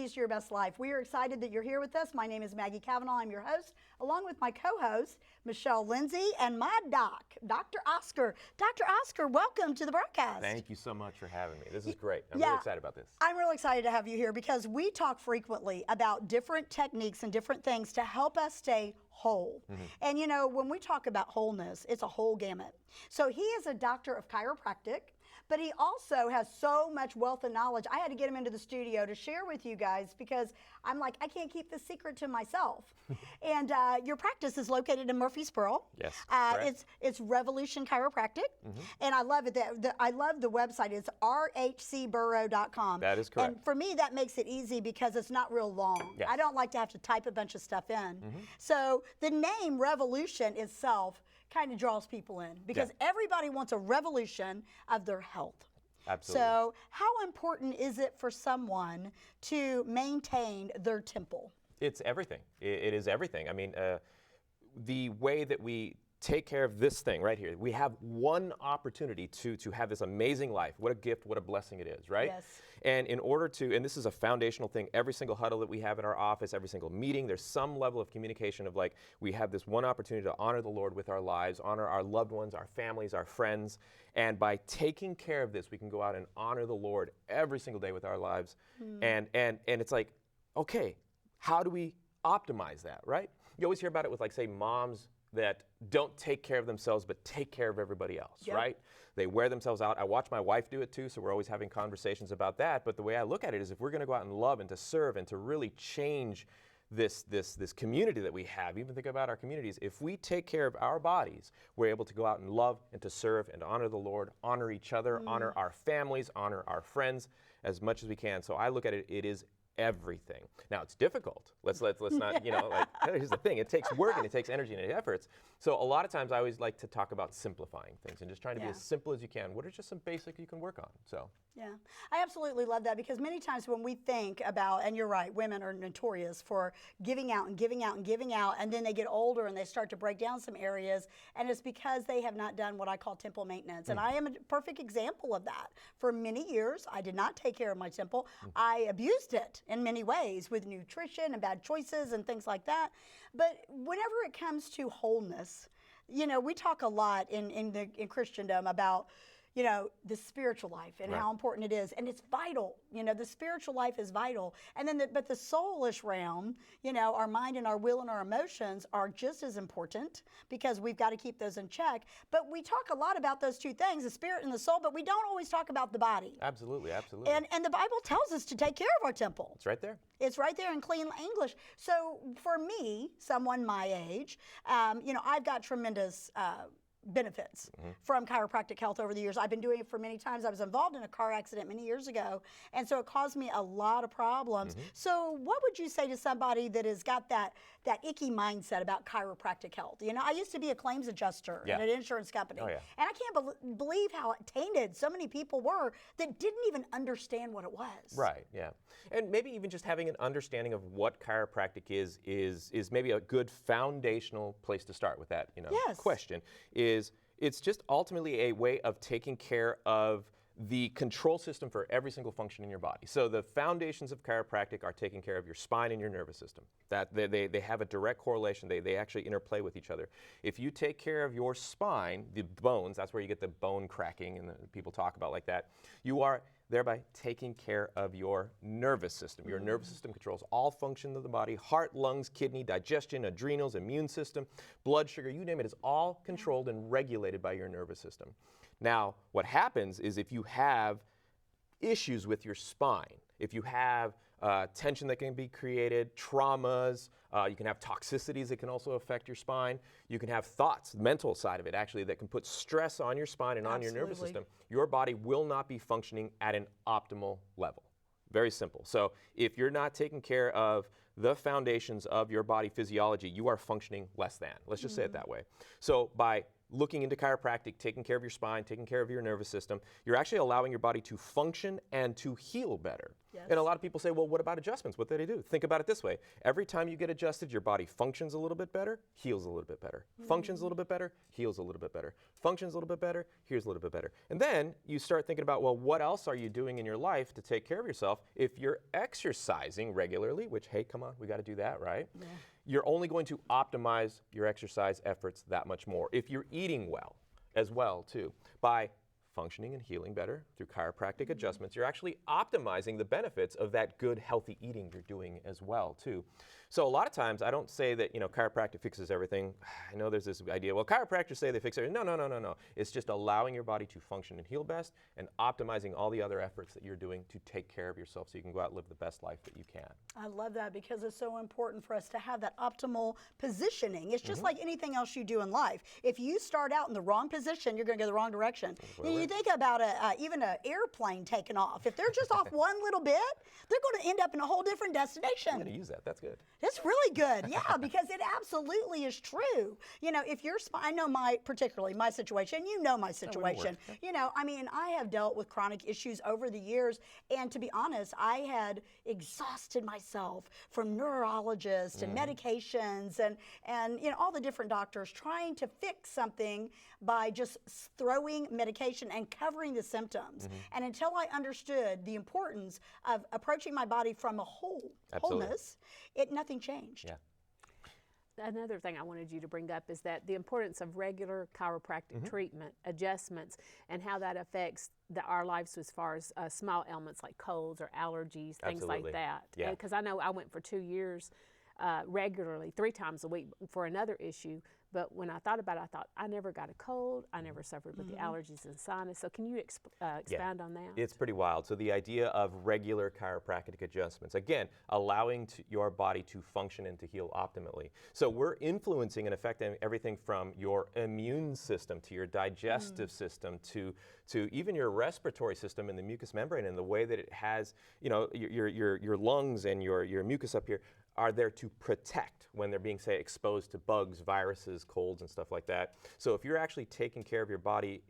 Keys to Your Best Life. We are excited that you're here with us. My name is Maggie Kavanaugh. I'm your host, along with my co-host, Michelle Lindsay, and my doc, Dr. Oscar. Dr. Oscar, welcome to the broadcast. Thank you so much for having me. This is great. I'm really excited about this. I'm really excited to have you here because we talk frequently about different techniques and different things to help us stay whole. And you know, when we talk about wholeness, it's a whole gamut. So he is a doctor of chiropractic, but he also has so much wealth of knowledge. I had to get him into the studio to share with you guys because I'm like, I can't keep this secret to myself. And your practice is located in Murfreesboro. Yes, it's Revolution Chiropractic. And I love it. I love the website. It's rhcborough.com. That is correct. And for me, that makes it easy because it's not real long. Yes. I don't like to have to type a bunch of stuff in. So the name Revolution itself kind of draws people in because everybody wants a revolution of their health. Absolutely. So how important is it for someone to maintain their temple? It's everything. It is everything. I mean, the way that we take care of this thing right here, we have one opportunity to have this amazing life. What a gift, what a blessing it is, right? Yes. And in order to, and this is a foundational thing, every single huddle that we have in our office, every single meeting, there's some level of communication of like, we have this one opportunity to honor the Lord with our lives, honor our loved ones, our families, our friends. And by taking care of this, we can go out and honor the Lord every single day with our lives. And it's like, okay, how do we optimize that, right? You always hear about it with like, say, moms that don't take care of themselves but take care of everybody else, right? They wear themselves out. I watch my wife do it too, so we're always having conversations about that. But the way I look at it is if we're going to go out and love and to serve and to really change this community that we have, even think about our communities, if we take care of our bodies, we're able to go out and love and to serve and to honor the Lord, honor each other, honor our families, honor our friends as much as we can. So I look at it, it is everything. Now it's difficult. Let's not, you know, like, here's the thing, it takes work and it takes energy and efforts. So a lot of times I always like to talk about simplifying things and just trying to be as simple as you can. What are just some basic you can work on? So. Yeah, I absolutely love that because many times when we think about, and you're right, women are notorious for giving out and giving out and giving out, and then they get older and they start to break down some areas, and it's because they have not done what I call temple maintenance. And I am a perfect example of that. For many years, I did not take care of my temple. I abused it in many ways with nutrition and bad choices and things like that. But whenever it comes to wholeness, you know, we talk a lot in Christendom about, you know, the spiritual life and how important it is. And it's vital. You know, the spiritual life is vital. And then, but the soulish realm, you know, our mind and our will and our emotions are just as important because we've got to keep those in check. But we talk a lot about those two things, the spirit and the soul, but we don't always talk about the body. Absolutely, absolutely. And the Bible tells us to take care of our temple. It's right there. It's right there in clean English. So for me, someone my age, you know, I've got tremendous benefits from chiropractic health over the years. I've been doing it for many times. I was involved in a car accident many years ago, and so it caused me a lot of problems. So what would you say to somebody that has got that icky mindset about chiropractic health? You know, I used to be a claims adjuster at an insurance company, and I can't believe how tainted so many people were that didn't even understand what it was. Right, yeah. And maybe even just having an understanding of what chiropractic is maybe a good foundational place to start with that, you know, question. It's just ultimately a way of taking care of the control system for every single function in your body. So the foundations of chiropractic are taking care of your spine and your nervous system. That they have a direct correlation. They actually interplay with each other. If you take care of your spine, the bones, that's where you get the bone cracking and people talk about like that, you are thereby taking care of your nervous system. Your nervous system controls all functions of the body: heart, lungs, kidney, digestion, adrenals, immune system, blood sugar, you name it, is all controlled and regulated by your nervous system. Now, what happens is if you have issues with your spine, if you have tension that can be created, traumas, you can have toxicities that can also affect your spine. You can have thoughts, the mental side of it actually, that can put stress on your spine and on your nervous system. Your body will not be functioning at an optimal level. Very simple. So if you're not taking care of the foundations of your body physiology, you are functioning less than. Let's just say it that way. So by looking into chiropractic, taking care of your spine, taking care of your nervous system, you're actually allowing your body to function and to heal better. Yes. And a lot of people say, well, what about adjustments? What do they do? Think about it this way. Every time you get adjusted, your body functions a little bit better, heals a little bit better. Functions a little bit better, heals a little bit better. Functions a little bit better, heals a little bit better. And then you start thinking about, well, what else are you doing in your life to take care of yourself? If you're exercising regularly, which, hey, come on, we got to do that, right? Yeah. You're only going to optimize your exercise efforts that much more. If you're eating well as well, too, by functioning and healing better through chiropractic adjustments, you're actually optimizing the benefits of that good, healthy eating you're doing as well, too. So a lot of times, I don't say that, chiropractic fixes everything. I know there's this idea, well, chiropractors say they fix everything. No. It's just allowing your body to function and heal best and optimizing all the other efforts that you're doing to take care of yourself so you can go out and live the best life that you can. I love that because it's so important for us to have that optimal positioning. It's just like anything else you do in life. If you start out in the wrong position, you're going to go the wrong direction. You think about even an airplane taking off. If they're just off one little bit, they're going to end up in a whole different destination. I'm going to use that. That's good. It's really good, yeah, because it absolutely is true. If you're, I know particularly my situation, my situation. I have dealt with chronic issues over the years, and to be honest, I had exhausted myself from neurologists and medications and all the different doctors trying to fix something by just throwing medication and covering the symptoms. And until I understood the importance of approaching my body from a wholeness, nothing changed. Yeah. Another thing I wanted you to bring up is that the importance of regular chiropractic treatment, adjustments, and how that affects our lives as far as small ailments like colds or allergies, things like that. Yeah. Because I know I went for 2 years regularly, 3 times a week for another issue. But when I thought about it, I thought, I never got a cold. I never suffered with the allergies and sinus. So can you expound on that? It's pretty wild. So the idea of regular chiropractic adjustments, again, allowing your body to function and to heal optimally. So we're influencing and affecting everything from your immune system to your digestive system to even your respiratory system and the mucous membrane and the way that it has, your lungs and your mucus up here are there to protect when they're being, say, exposed to bugs, viruses, colds, and stuff like that. So if you're actually taking care of your body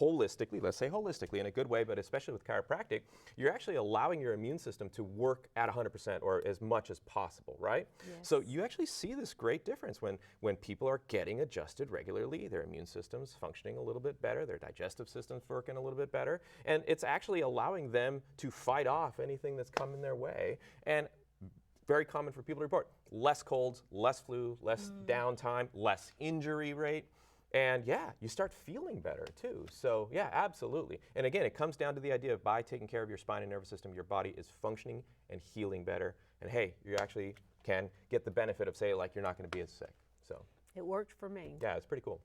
holistically, let's say holistically in a good way, but especially with chiropractic, you're actually allowing your immune system to work at 100% or as much as possible, right? Yes. So you actually see this great difference when people are getting adjusted regularly, their immune system's functioning a little bit better, their digestive system's working a little bit better, and it's actually allowing them to fight off anything that's coming their way. And very common for people to report less colds, less flu, less downtime, less injury rate. And yeah, you start feeling better too. So yeah, absolutely. And again, it comes down to the idea of by taking care of your spine and nervous system, your body is functioning and healing better. And hey, you actually can get the benefit of, say, like you're not going to be as sick. So it worked for me. Yeah, it's pretty cool.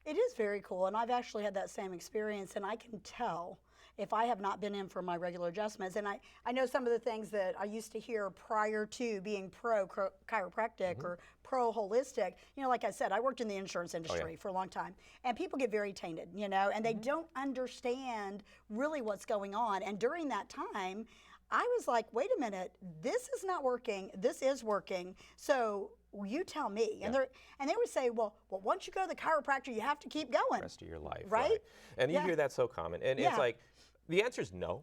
It is very cool, and I've actually had that same experience, and I can tell if I have not been in for my regular adjustments. And I know some of the things that I used to hear prior to being pro-chiropractic or pro-holistic. Like I said, I worked in the insurance industry for a long time, and people get very tainted, and they don't understand really what's going on. And during that time, I was like, wait a minute, this is not working, this is working, so you tell me. And they would say, well, once you go to the chiropractor, you have to keep going. The rest of your life, right? And you hear that so common. And it's like, the answer is no.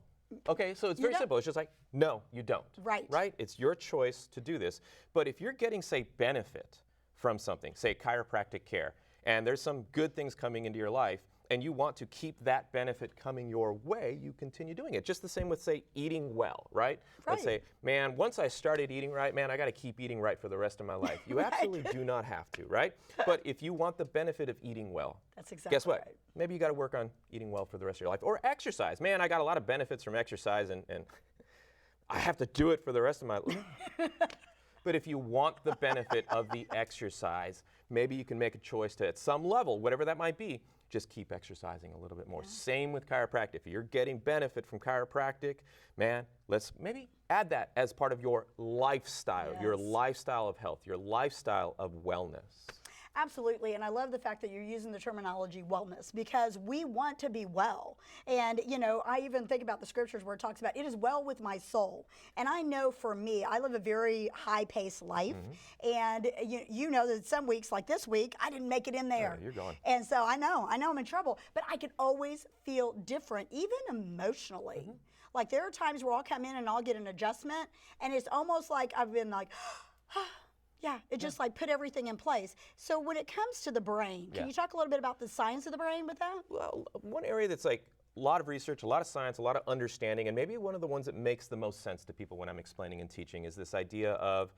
Okay, so it's very simple. It's just like, no, you don't. Right. Right? It's your choice to do this. But if you're getting, say, benefit from something, say chiropractic care, and there's some good things coming into your life, and you want to keep that benefit coming your way, you continue doing it. Just the same with, say, eating well, right? Let's say, man, once I started eating right, man, I got to keep eating right for the rest of my life. You absolutely do not have to, right? But if you want the benefit of eating well, that's exactly guess what? Right. Maybe you got to work on eating well for the rest of your life. Or exercise. Man, I got a lot of benefits from exercise, and I have to do it for the rest of my life. But if you want the benefit of the exercise, maybe you can make a choice to, at some level, whatever that might be, just keep exercising a little bit more. Same with chiropractic. If you're getting benefit from chiropractic, man, let's maybe add that as part of your lifestyle of health, your lifestyle of wellness. Absolutely, and I love the fact that you're using the terminology wellness, because we want to be well. And I even think about the scriptures where it talks about it is well with my soul. And I know for me, I live a very high-paced life, and you know that some weeks, like this week, I didn't make it in there. You're gone. And so I know I'm in trouble, but I can always feel different, even emotionally. Like there are times where I'll come in and I'll get an adjustment, and it's almost like I've been like, yeah, it just like put everything in place. So when it comes to the brain, can you talk a little bit about the science of the brain with that? Well, one area that's like a lot of research, a lot of science, a lot of understanding, and maybe one of the ones that makes the most sense to people when I'm explaining and teaching is this idea of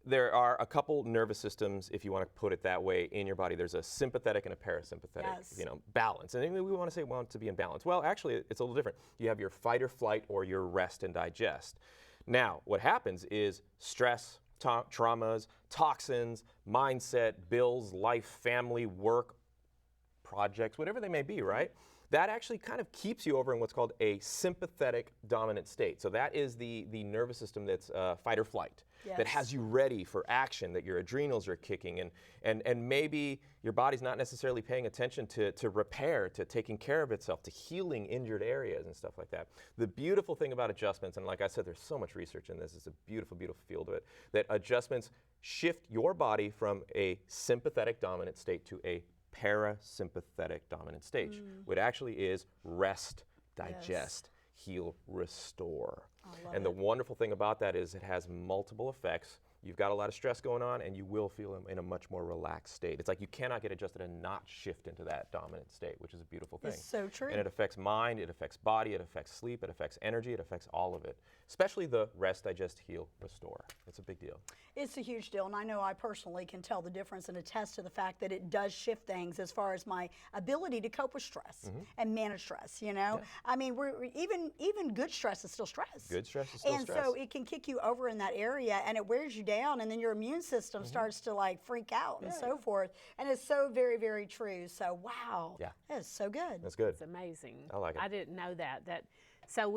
there are a couple nervous systems, if you want to put it that way, in your body. There's a sympathetic and a parasympathetic, balance. And we want to say we want to be in balance. Well, actually, it's a little different. You have your fight or flight or your rest and digest. Now, what happens is stress, traumas, toxins, mindset, bills, life, family, work, projects, whatever they may be, right? That actually kind of keeps you over in what's called a sympathetic dominant state. So that is the nervous system that's fight or flight, that has you ready for action, that your adrenals are kicking, and maybe your body's not necessarily paying attention to repair, to taking care of itself, to healing injured areas and stuff like that. The beautiful thing about adjustments, and like I said, there's so much research in this, it's a beautiful, beautiful field of it, that adjustments shift your body from a sympathetic dominant state to a parasympathetic dominant stage, which actually is rest, digest, heal, restore. And the wonderful thing about that is it has multiple effects. You've got a lot of stress going on, and you will feel in a much more relaxed state. It's like you cannot get adjusted and not shift into that dominant state, which is a beautiful thing. It's so true. And it affects mind, it affects body, it affects sleep, it affects energy, it affects all of it, especially the rest, digest, heal, restore. It's a big deal. It's a huge deal, and I know I personally can tell the difference and attest to the fact that it does shift things as far as my ability to cope with stress and manage stress, I mean, even good stress is still stress. Good stress is still stress. And so it can kick you over in that area, and it wears you down, and then your immune system starts to like freak out and so forth. And it's so very, very true. So wow, that is so good. That's good. It's amazing. I like it. I didn't know that. So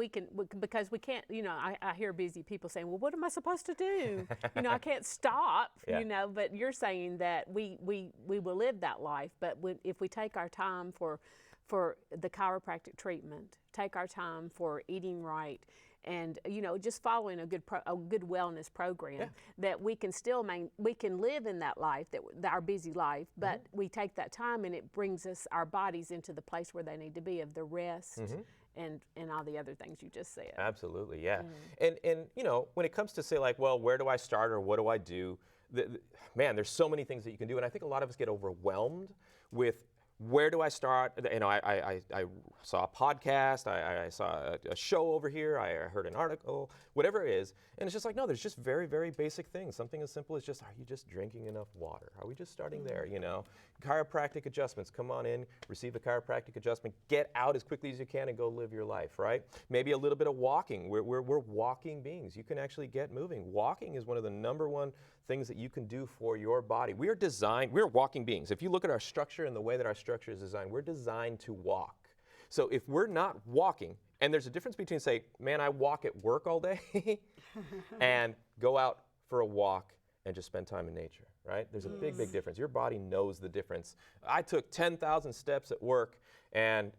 because we can't, I hear busy people saying, well, what am I supposed to do? I can't stop, but you're saying that we will live that life, but if we take our time for the chiropractic treatment, take our time for eating right, and just following a good wellness program, that we can still we can live in that life, our busy life, but we take that time and it brings our bodies into the place where they need to be, of the rest and all the other things you just said. Absolutely, yeah. And when it comes to say like, well, where do I start or what do I do? Man, there's so many things that you can do, and I think a lot of us get overwhelmed with where do I start? I saw a podcast, I saw a show over here, I heard an article, whatever it is, and it's just like, no, there's just very, very basic things. Something as simple as just, are you just drinking enough water? Are we just starting there, Chiropractic adjustments, come on in, receive a chiropractic adjustment, get out as quickly as you can and go live your life, right? Maybe a little bit of walking. We're walking beings. You can actually get moving. Walking is one of the #1 things that you can do for your body. We're walking beings. If you look at our structure and the way that our structure is designed, we're designed to walk. So if we're not walking, and there's a difference between say, man, I walk at work all day and go out for a walk and just spend time in nature, right? There's a big, big difference. Your body knows the difference. I took 10,000 steps at work and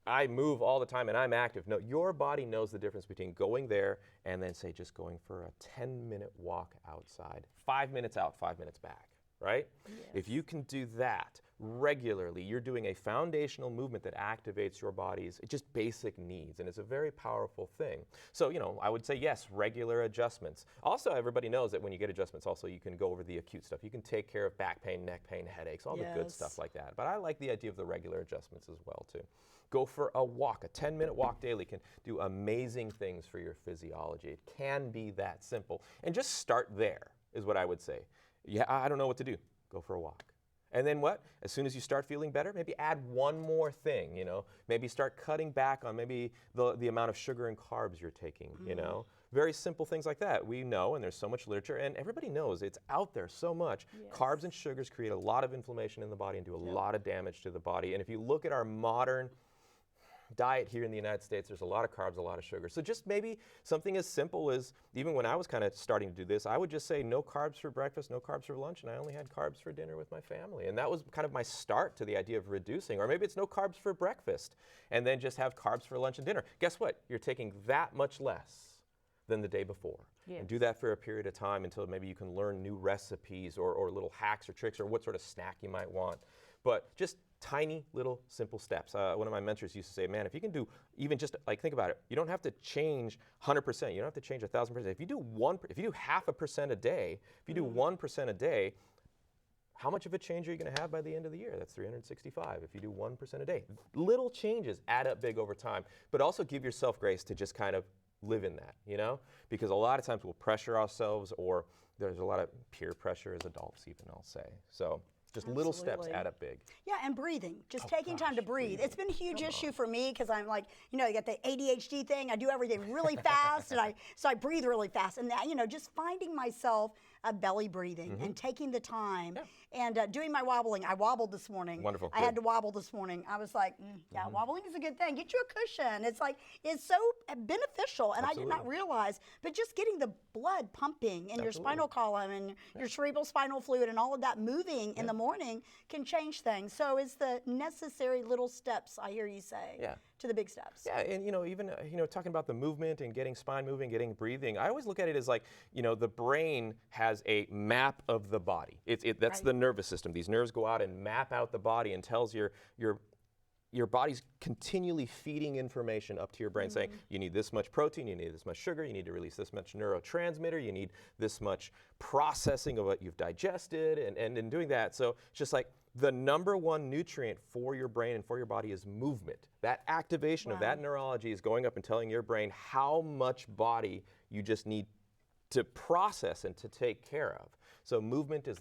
I move all the time and I'm active. No, your body knows the difference between going there and then say just going for a 10-minute walk outside. 5 minutes out, 5 minutes back, right? Yes. If you can do that regularly, you're doing a foundational movement that activates your body's just basic needs, and it's a very powerful thing. So, I would say yes, regular adjustments. Also, everybody knows that when you get adjustments, also you can go over the acute stuff. You can take care of back pain, neck pain, headaches, all the good stuff like that. But I like the idea of the regular adjustments as well, too. Go for a walk. A 10-minute walk daily can do amazing things for your physiology. It can be that simple. And just start there is what I would say. Yeah, I don't know what to do. Go for a walk. And then what? As soon as you start feeling better, maybe add one more thing, Maybe start cutting back on maybe the amount of sugar and carbs you're taking, Very simple things like that. We know, and there's so much literature, and everybody knows it's out there so much. Yes. Carbs and sugars create a lot of inflammation in the body and do a lot of damage to the body. And if you look at our modern diet here in the United States, there's a lot of carbs, a lot of sugar. So just maybe something as simple as, even when I was kind of starting to do this, I would just say no carbs for breakfast, no carbs for lunch, and I only had carbs for dinner with my family. And that was kind of my start to the idea of reducing. Or maybe it's no carbs for breakfast, and then just have carbs for lunch and dinner. Guess what? You're taking that much less than the day before. Yes. And do that for a period of time until maybe you can learn new recipes or little hacks or tricks or what sort of snack you might want. But just tiny little simple steps. One of my mentors used to say, man, if you can do even just, like, think about it, you don't have to change 100%, you don't have to change 1,000%. If you do 0.5% a day, if you do 1% a day, how much of a change are you going to have by the end of the year? That's 365 if you do 1% a day. Little changes add up big over time, but also give yourself grace to just kind of live in that, you know? Because a lot of times we'll pressure ourselves, or there's a lot of peer pressure as adults even, I'll say. So just little steps add up big. Yeah, and breathing, just taking time to breathe. It's been a huge issue for me because I'm like, you know, you got the ADHD thing. I do everything really fast, and so I breathe really fast. And that, you know, just finding myself belly breathing and taking the time and doing my wobbling. I wobbled this morning. Wonderful. I had to wobble this morning. I was like, yeah, wobbling is a good thing. Get you a cushion. It's like, it's so beneficial, and I did not realize, but just getting the blood pumping in your spinal column and your cerebral spinal fluid and all of that moving in the morning can change things. So it's the necessary little steps, I hear you say, to the big steps. Yeah, and you know, even talking about the movement and getting spine moving, getting breathing, I always look at it as like, you know, the brain has a map of the body. That's the nervous system. These nerves go out and map out the body and tells your body's continually feeding information up to your brain saying, you need this much protein, you need this much sugar, you need to release this much neurotransmitter, you need this much processing of what you've digested, and in doing that. So it's just like the number one nutrient for your brain and for your body is movement. That activation of that neurology is going up and telling your brain how much body you just need to process and to take care of. So movement is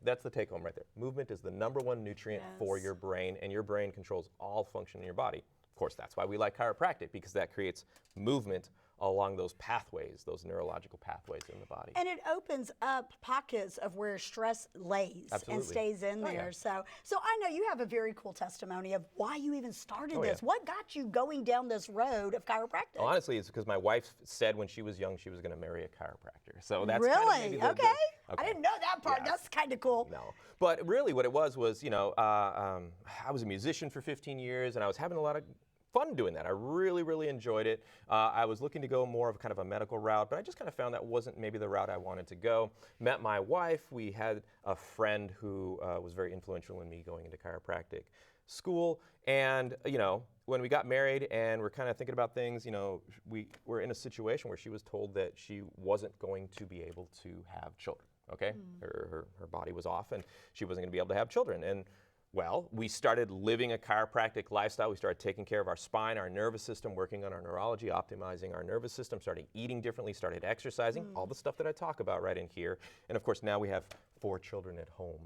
that's the take home right there. Movement is the number one nutrient for your brain, and your brain controls all function in your body. Of course, that's why we like chiropractic, because that creates movement along those pathways, those neurological pathways in the body. And it opens up pockets of where stress lays and stays in there. So I know you have a very cool testimony of why you even started this. What got you going down this road of chiropractic? Honestly, it's because my wife said when she was young she was going to marry a chiropractor. So that's really? Kind of okay. I didn't know that part. Yeah. That's kind of cool. No. But really what it was, you know, I was a musician for 15 years, and I was having a lot of fun doing that. I really, really enjoyed it. I was looking to go more of kind of a medical route, but I just kind of found that wasn't maybe the route I wanted to go. Met my wife. We had a friend who was very influential in me going into chiropractic school. And, you know, when we got married and we're kind of thinking about things, you know, we were in a situation where she was told that she wasn't going to be able to have children, okay? Her body was off and she wasn't going to be able to have children. And well, we started living a chiropractic lifestyle. We started taking care of our spine, our nervous system, working on our neurology, optimizing our nervous system, started eating differently, started exercising, all the stuff that I talk about right in here. And of course, now we have 4 children at home.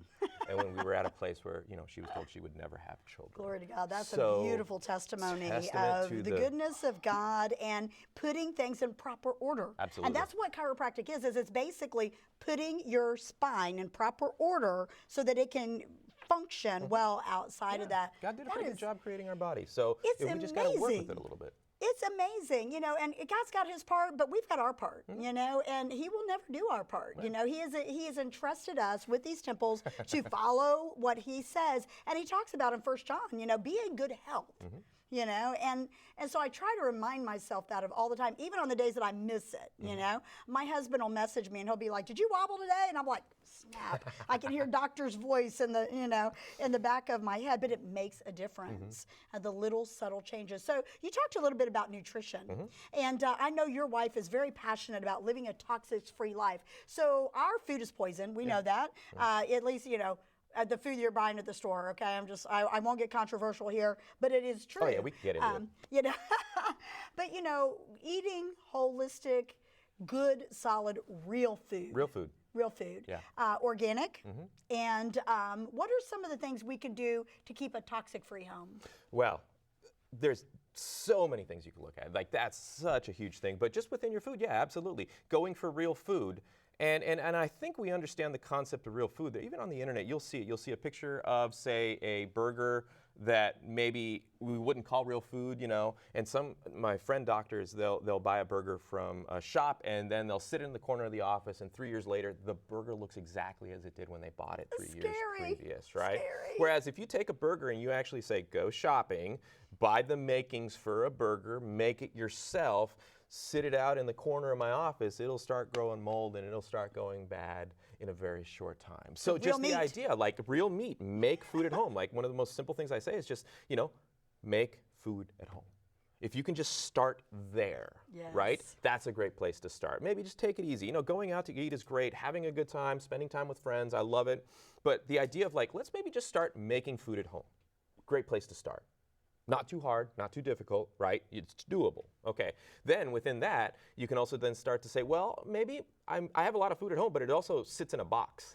And when we were at a place where, you know, she was told she would never have children. Glory to God. That's a beautiful testimony of the goodness of God and putting things in proper order. Absolutely. And that's what chiropractic is it's basically putting your spine in proper order so that it can function well outside of that. God did a pretty good job creating our body. So we just got to work with it a little bit. It's amazing, you know, and God's got his part, but we've got our part, you know, and he will never do our part. You know, he has entrusted us with these temples to follow what he says. And he talks about in 1 John, you know, be in good health. You know, and so I try to remind myself that of all the time, even on the days that I miss it, you know. My husband will message me and he'll be like, did you wobble today? And I'm like, snap. I can hear doctor's voice in the, you know, in the back of my head, but it makes a difference, the little subtle changes. So you talked a little bit about nutrition, and I know your wife is very passionate about living a toxic-free life. So our food is poison. We know that, at least, you know, the food you're buying at the store, okay? I won't get controversial here, but it is true. Oh, yeah, we can get into it. You know, but, you know, eating holistic, good, solid, real food. Real food. Real food. Yeah. Organic. And what are some of the things we can do to keep a toxic-free home? Well, there's so many things you can look at. Like, that's such a huge thing. But just within your food, yeah, absolutely. Going for real food. And I think we understand the concept of real food. Even on the internet, you'll see it. You'll see a picture of, say, a burger that maybe we wouldn't call real food, and my friend doctors, they'll buy a burger from a shop and then they'll sit in the corner of the office, and 3 years later, the burger looks exactly as it did when they bought it 3 years previous, right? Scary. Whereas if you take a burger and you actually say, go shopping, buy the makings for a burger, make it yourself, sit it out in the corner of my office, it'll start growing mold and it'll start going bad in a very short time. So just the idea, like real meat, make food at home. Like one of the most simple things I say is just, make food at home. If you can just start there, right? That's a great place to start. Maybe just take it easy. Going out to eat is great, having a good time, spending time with friends, I love it. But the idea of like, let's maybe just start making food at home. Great place to start. Not too hard, not too difficult, right? It's doable. Okay. Then within that, you can also then start to say, well, maybe I have a lot of food at home, but it also sits in a box,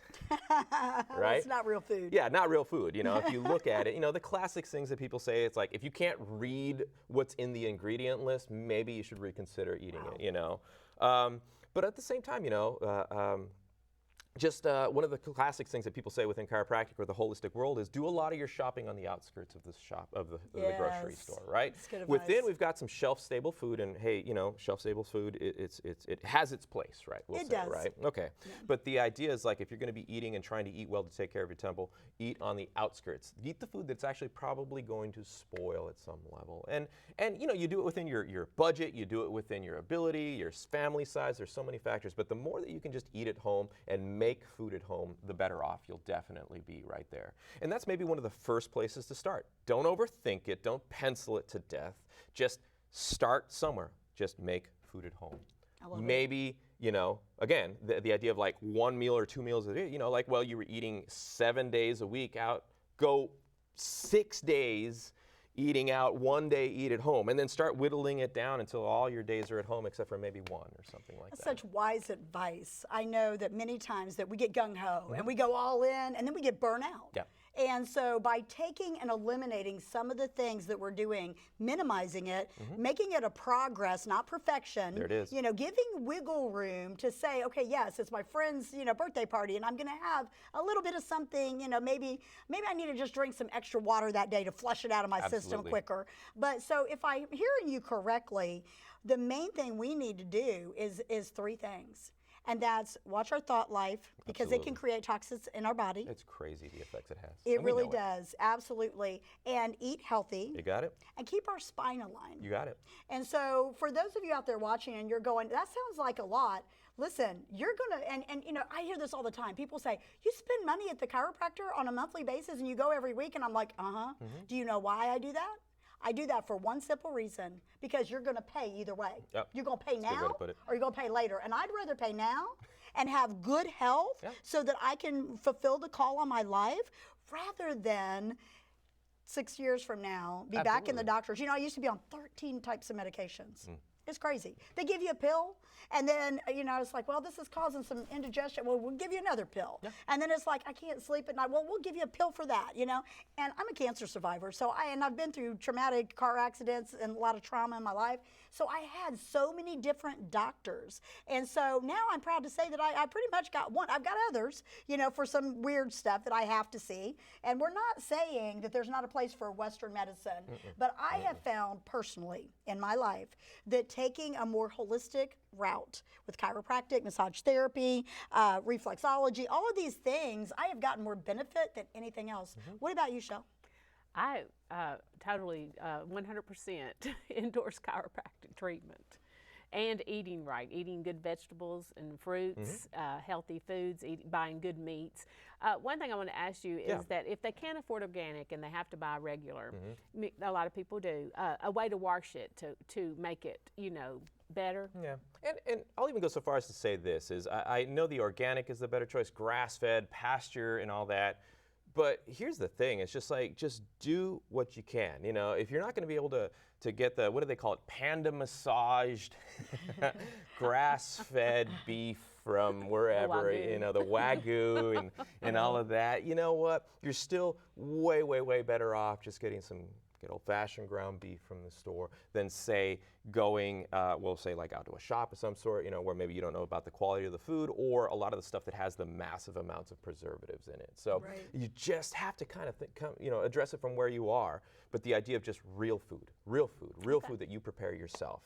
right? It's not real food. Yeah, not real food. If you look at it, the classic things that people say, it's like, if you can't read what's in the ingredient list, maybe you should reconsider eating it, But at the same time, just one of the classic things that people say within chiropractic or the holistic world is do a lot of your shopping on the outskirts of the the grocery store, right? That's good advice. Within, we've got some shelf-stable food, and hey, shelf-stable food, it has its place, right? It does. Right? Okay. Yeah. But the idea is like if you're going to be eating and trying to eat well to take care of your temple, eat on the outskirts. Eat the food that's actually probably going to spoil at some level, and you do it within your budget, you do it within your ability, your family size. There's so many factors, but the more that you can just eat at home and make food at home, the better off you'll definitely be right there. And that's maybe one of the first places to start. Don't overthink it. Don't pencil it to death. Just start somewhere. Just make food at home. I love maybe, again, the idea of like 1 meal or 2 meals a day, you were eating 7 days a week out, go 6 days eating out, 1 day eat at home, and then start whittling it down until all your days are at home except for maybe one or something like that. Such wise advice. I know that many times that we get gung-ho and we go all in and then we get burnt out. Yeah. And so by taking and eliminating some of the things that we're doing, minimizing it, making it a progress, not perfection. There it is. Giving wiggle room to say, okay, yes, it's my friend's, birthday party and I'm going to have a little bit of something, maybe I need to just drink some extra water that day to flush it out of my system quicker. But so if I'm hearing you correctly, the main thing we need to do is 3 things. And that's watch our thought life because it can create toxins in our body. It's crazy the effects it has. It really does, absolutely. And eat healthy. You got it. And keep our spine aligned. You got it. And so for those of you out there watching and you're going, that sounds like a lot. Listen, you're going to, and I hear this all the time. People say, you spend money at the chiropractor on a monthly basis and you go every week. And I'm like, Do you know why I do that? I do that for one simple reason, because you're going to pay either way. Yep. You're going to pay That's a good way now to put it. or you're going to pay later. And I'd rather pay now and have good health so that I can fulfill the call on my life rather than 6 years from now be back in the doctor's. I used to be on 13 types of medications. It's crazy. They give you a pill, and then, it's like, well, this is causing some indigestion. Well, we'll give you another pill. Yeah. And then it's like, I can't sleep at night. Well, we'll give you a pill for that, And I'm a cancer survivor, and I've been through traumatic car accidents and a lot of trauma in my life. So I had so many different doctors. And so now I'm proud to say that I pretty much got one. I've got others, for some weird stuff that I have to see. And we're not saying that there's not a place for Western medicine, but I have found personally in my life that taking a more holistic route with chiropractic, massage therapy, reflexology, all of these things, I have gotten more benefit than anything else. What about you, Shel? I totally 100% endorse chiropractic treatment and eating right, eating good vegetables and fruits, healthy foods, buying good meats. One thing I want to ask you is that if they can't afford organic and they have to buy regular, a lot of people do, a way to wash it to make it, better. Yeah, and I'll even go so far as to say this, is I know the organic is the better choice, grass-fed, pasture and all that. But here's the thing, it's just like, just do what you can. If you're not going to be able to get the, what do they call it, panda massaged, grass-fed beef from wherever, the Wagyu and all of that, you know what? You're still way, way, way better off just getting some get old-fashioned ground beef from the store, than say going, we'll say like out to a shop of some sort, where maybe you don't know about the quality of the food or a lot of the stuff that has the massive amounts of preservatives in it. So you just have to kind of address it from where you are. But the idea of just real food food that you prepare yourself.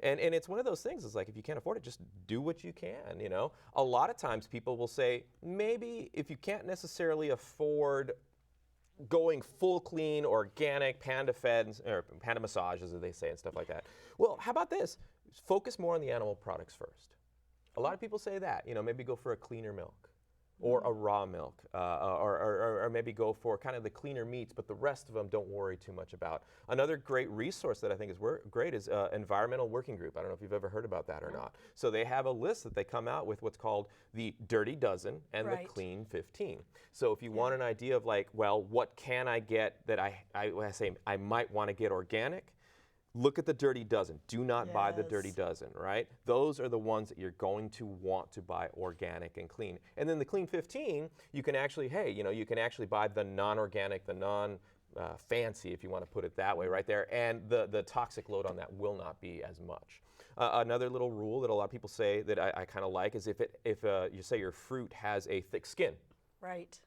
And it's one of those things, it's like if you can't afford it, just do what you can, A lot of times people will say, maybe if you can't necessarily afford going full clean, organic, panda-fed, or panda massages, as they say, and stuff like that. Well, how about this? Focus more on the animal products first. A lot of people say that, maybe go for a cleaner milk or a raw milk, or maybe go for kind of the cleaner meats, but the rest of them don't worry too much about. Another great resource that I think is great is Environmental Working Group. I don't know if you've ever heard about that or not. So they have a list that they come out with what's called the Dirty Dozen and the Clean 15. So if you want an idea of like, well, what can I get that I might want to get organic? Look at the Dirty Dozen. Do not buy the Dirty Dozen, right? Those are the ones that you're going to want to buy organic and clean. And then the Clean 15, you can actually, you can actually buy the non-organic, the non-fancy, if you want to put it that way, right there. And the toxic load on that will not be as much. Another little rule that a lot of people say that I kind of like is if you say your fruit has a thick skin. Right.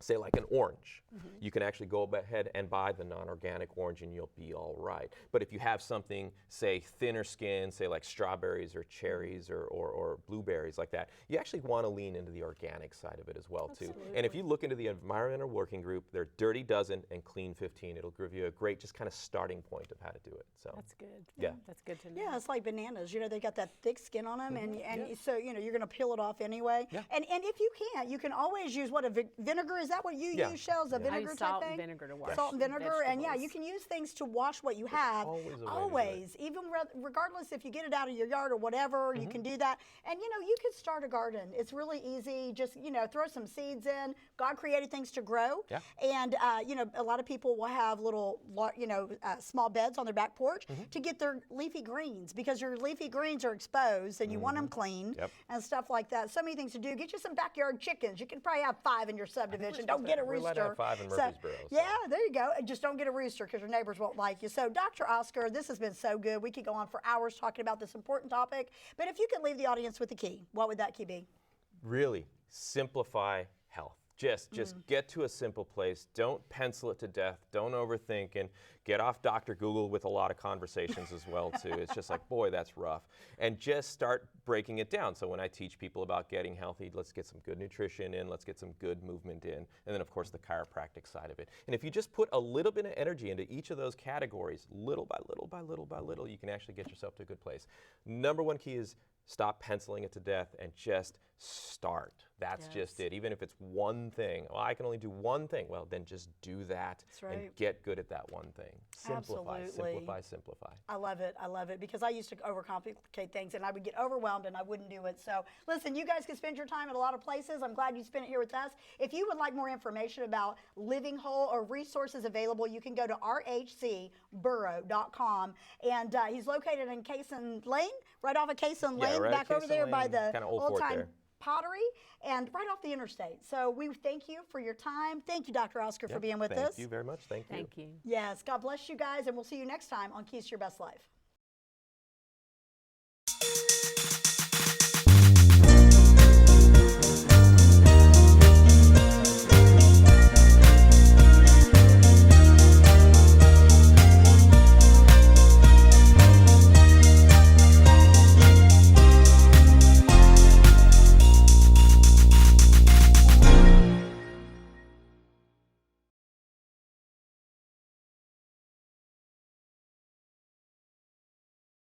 Say like an orange, you can actually go ahead and buy the non-organic orange and you'll be all right. But if you have something, say thinner skin, say like strawberries or cherries or blueberries like that, you actually want to lean into the organic side of it as well too. And if you look into the Environmental Working Group, they're Dirty Dozen and Clean 15. It'll give you a great just kind of starting point of how to do it. So that's good. Yeah, that's good to know. Yeah, it's like bananas. They got that thick skin on them, and so you're going to peel it off anyway. Yeah. And if you can't, you can always use vinegar. Is that what you use, Shells? A vinegar type salt thing? and vinegar to wash. Salt and vinegar, and vegetables. you can use things to wash what you have. Always, even regardless if you get it out of your yard or whatever, you can do that. And you can start a garden. It's really easy. Just throw some seeds in. God created things to grow. Yeah. And a lot of people will have little small beds on their back porch to get their leafy greens, because your leafy greens are exposed and you want them clean and stuff like that. So many things to do. Get you some backyard chickens. You can probably have 5 in your subdivision. Don't get a rooster. We're allowed to have 5 in Murfreesboro. Yeah, there you go. Just don't get a rooster because your neighbors won't like you. So, Dr. Oscar, this has been so good. We could go on for hours talking about this important topic. But if you could leave the audience with a key, what would that key be? Really, simplify health. Just get to a simple place. Don't pencil it to death. Don't overthink, and get off Dr. Google with a lot of conversations as well too. It's just like, boy, that's rough. And just start breaking it down. So when I teach people about getting healthy, let's get some good nutrition in, let's get some good movement in, and then of course the chiropractic side of it. And if you just put a little bit of energy into each of those categories, little by little by little by little, you can actually get yourself to a good place. Number one key is stop penciling it to death and just start. That's just it. Even if it's one thing, well, I can only do one thing. Well, then just do that and get good at that one thing. Simplify, simplify, simplify. I love it because I used to overcomplicate things and I would get overwhelmed and I wouldn't do it. So listen, you guys can spend your time at a lot of places. I'm glad you spent it here with us. If you would like more information about Living Whole or resources available, you can go to rhcburrow.com. And he's located in Cason Lane, right off of Cason Lane, right back over there by the old-time pottery and right off the interstate. So we thank you for your time. Thank you, Dr. Oscar, for being with us. Thank you very much. Thank you. Thank you. Yes, God bless you guys, and we'll see you next time on Keys to Your Best Life.